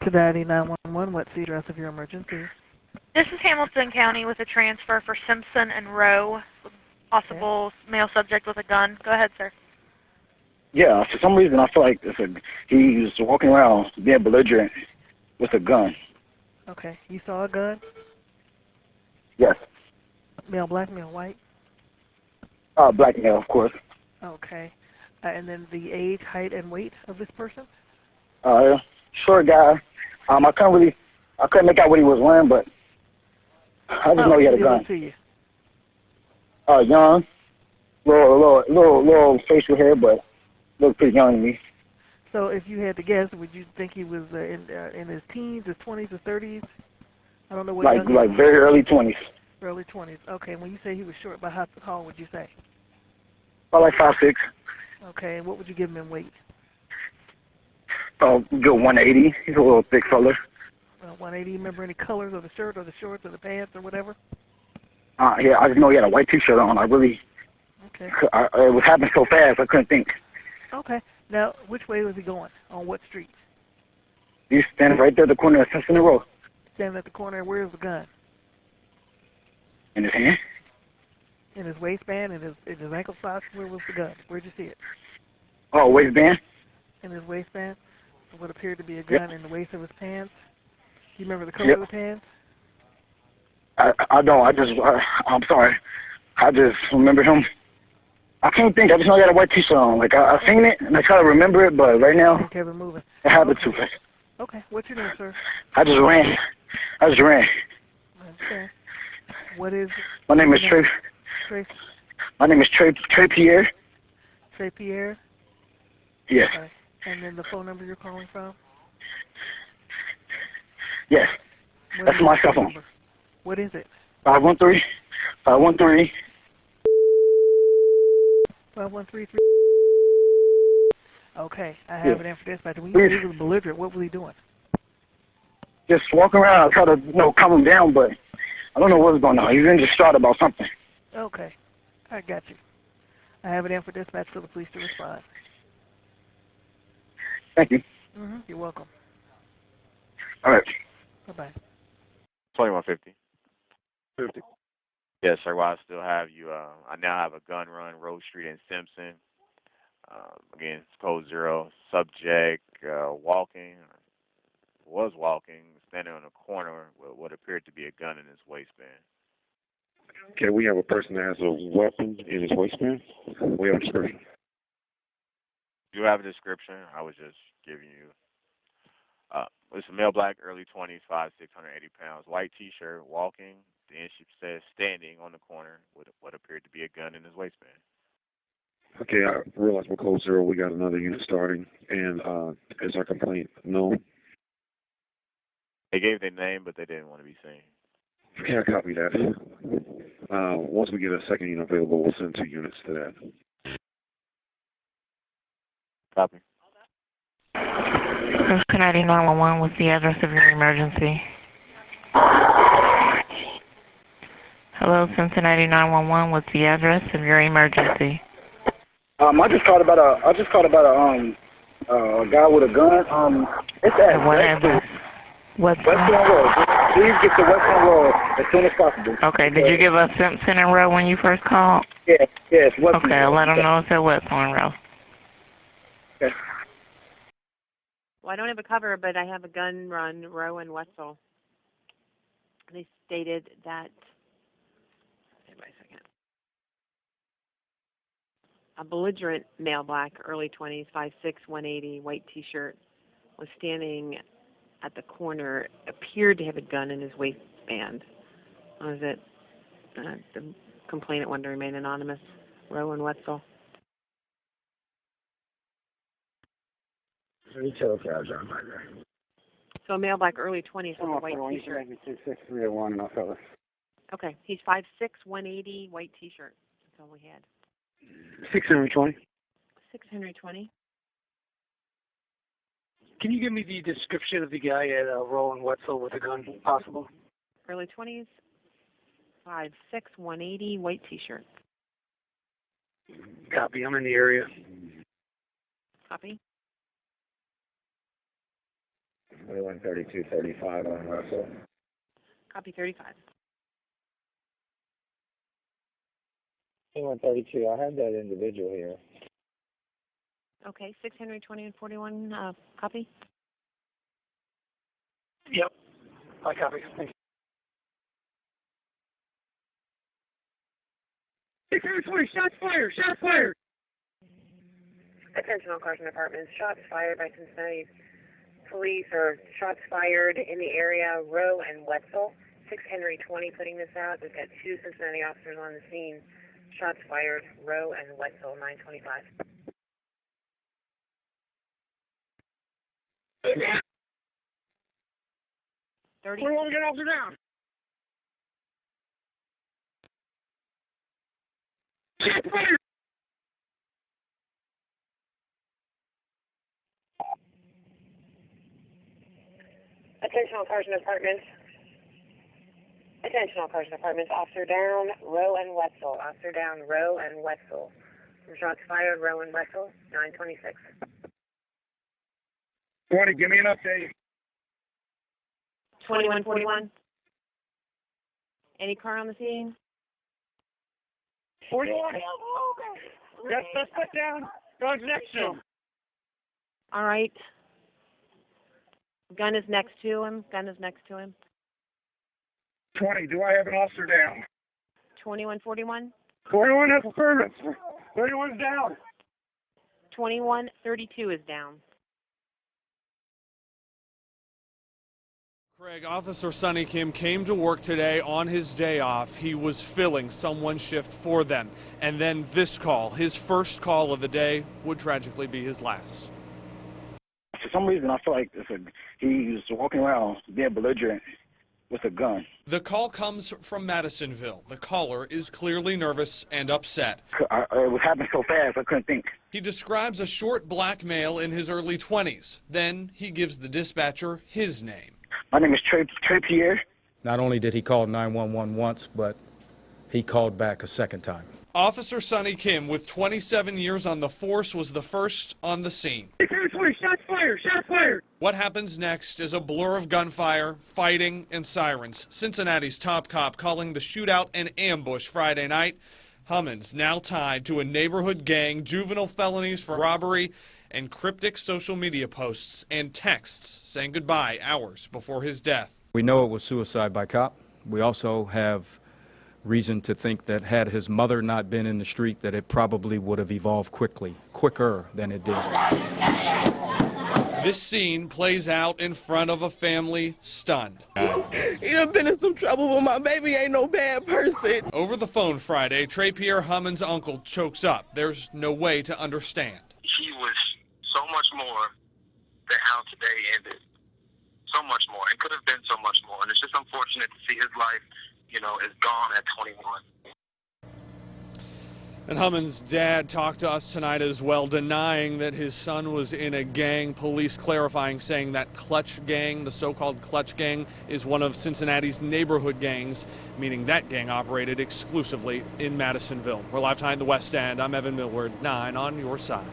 Cincinnati 911, what's the address of your emergency? This is Hamilton County with a transfer for Simpson and Rowe, possible male subject with a gun. Go ahead, sir. Yeah, for some reason I feel like he was walking around being belligerent with a gun. Okay, you saw a gun? Yes. Male, black, male, white? Black male, of course. Okay. And then the age, height, and weight of this person? Short guy. I couldn't make out what he was wearing, but I just know he had a gun. To you? Young, little facial hair, but looked pretty young to me. So if you had to guess, would you think he was in his teens, his 20s, his 30s? I don't know what. Like very early 20s. Early 20s. Okay. When you say he was short, by how tall would you say? About like 5'6". Okay. And what would you give him in weight? Good 180. He's a little thick fella. 180. Remember any colors of the shirt or the shorts or the pants or whatever? Yeah, I just know he had a white T-shirt on. Okay. It was happening so fast I couldn't think. Okay. Now, which way was he going? On what street? He's standing right there at the corner of Simpson and Rowe. Standing at the corner. Where's the gun? In his hand. In his waistband, in his ankle socks. Where was the gun? Where'd you see it? Oh, waistband. In his waistband. What appeared to be a gun in the waist of his pants. Do you remember the color of the pants? I don't. I'm sorry. I just remember him. I can't think. I just know he had a white T-shirt on. Like I seen it and I try to remember it, but right now moving. It happened too fast. Okay. What's your name, sir? I just ran. I understand. What is? My name is Trey. My name is Trey Pierre. Trey Pierre. Yes. Okay. And then the phone number you're calling from? Yes. That's my cell phone. Number? What is it? 513. 513. 5133. Okay, I have it in for dispatch. When you say he was belligerent, what was he doing? Just walking around. I try to, calm him down, but I don't know what's going on. He's in distraught about something. Okay, I got you. I have it in for dispatch for the police to respond. Thank you. You're welcome. All right. Bye-bye. 2150. 50. Yes, sir. While I still have you, I now have a gun run, Rose Street and Simpson. Again, it's code 0. Subject was walking, standing on a corner with what appeared to be a gun in his waistband. Okay, we have a person that has a weapon in his waistband. We have a description. You have a description. I was just giving you. It's a male, black, early 20s, 5'6", 180 pounds, white T-shirt, walking. Then she says standing on the corner with what appeared to be a gun in his waistband. Okay, I realize we're code 0. We got another unit starting, and is our complaint known? They gave their name, but they didn't want to be seen. Okay, I copy that. Once we get a second unit available, we'll send 2 units to that. Copy. Cincinnati 911, what's the address of your emergency? Hello, Cincinnati 911, what's the address of your emergency? I just called about a guy with a gun. It's at what address? Western Road. Please get to Western Road as soon as possible. Okay, did you give us Simpson and Rowe when you first called? Yes, Western Okay, I'll let them know it's at Western Road. Okay. Well, I don't have a cover, but I have a gun run, Rowe and Wetzel. They stated that, wait a second, a belligerent male, black, early 20s, 5'6", 180, white T-shirt, was standing at the corner, appeared to have a gun in his waistband. Was it the complainant wanted to remain anonymous, Rowe and Wetzel? So a male, black, early 20s with a white T-shirt. 66301 and I'll tell her. Okay, he's 5'6", 180, white T-shirt. That's all we had. 620. 620. Can you give me the description of the guy at Rowe and Wetzel with a gun, possible? Early 20s, 5'6", 180, white T-shirt. Copy. I'm in the area. Copy. 213235 on Russell. Copy 35. 2132, I have that individual here. Okay, 6 Henry 20 and 41, copy? Yep. I copy. Thank you. 620, shots fired! Shots fired! Attention all cars and apartments. Shots fired by Cincinnati police, or shots fired in the area, Rowe and Wetzel. 6 Henry 20 putting this out. We've got 2 Cincinnati officers on the scene. Shots fired, Rowe and Wetzel, 925. Yeah. 30. We want to get officer down. Shots fired! Attention all cars and apartments. Attention all cars and apartments. Officer down, Rowe and Wetzel. Officer down, Rowe and Wetzel. Some shots fired, Rowe and Wetzel, 926. 20, give me an update. 2141. Any car on the scene? 41. Got suspect down. Guns next to him. All right. Gun is next to him. 20, do I have an officer down? 2141. 41 has affirmative. 31's down. 2132 is down. Craig, Officer Sonny Kim came to work today on his day off. He was filling someone's shift for them. And then this call, his first call of the day, would tragically be his last. For some reason, I feel like he was walking around being belligerent with a gun. The call comes from Madisonville. The caller is clearly nervous and upset. It was happening so fast, I couldn't think. He describes a short black male in his early 20s. Then he gives the dispatcher his name. My name is Trey Pierre. Not only did he call 911 once, but he called back a second time. Officer Sonny Kim, with 27 years on the force, was the first on the scene. 620, shots fired! Shots fired! What happens next is a blur of gunfire, fighting, and sirens. Cincinnati's top cop calling the shootout an ambush Friday night. Hummons now tied to a neighborhood gang, juvenile felonies for robbery, and cryptic social media posts and texts saying goodbye hours before his death. We know it was suicide by cop. We also have reason to think that had his mother not been in the street, that it probably would have evolved quicker than it did. This scene plays out in front of a family stunned. He done been in some trouble, but my baby ain't no bad person. Over the phone Friday, Trey Pierre Hummons' uncle chokes up. There's no way to understand. He was so much more than how today ended. So much more. It could have been so much more. And it's just unfortunate to see his life, is gone at 21. And Hummons' dad talked to us tonight as well, denying that his son was in a gang. Police clarifying, saying that Clutch Gang, the so-called Clutch Gang, is one of Cincinnati's neighborhood gangs, meaning that gang operated exclusively in Madisonville. We're live tonight in the West End. I'm Evan Millward, 9 on your side.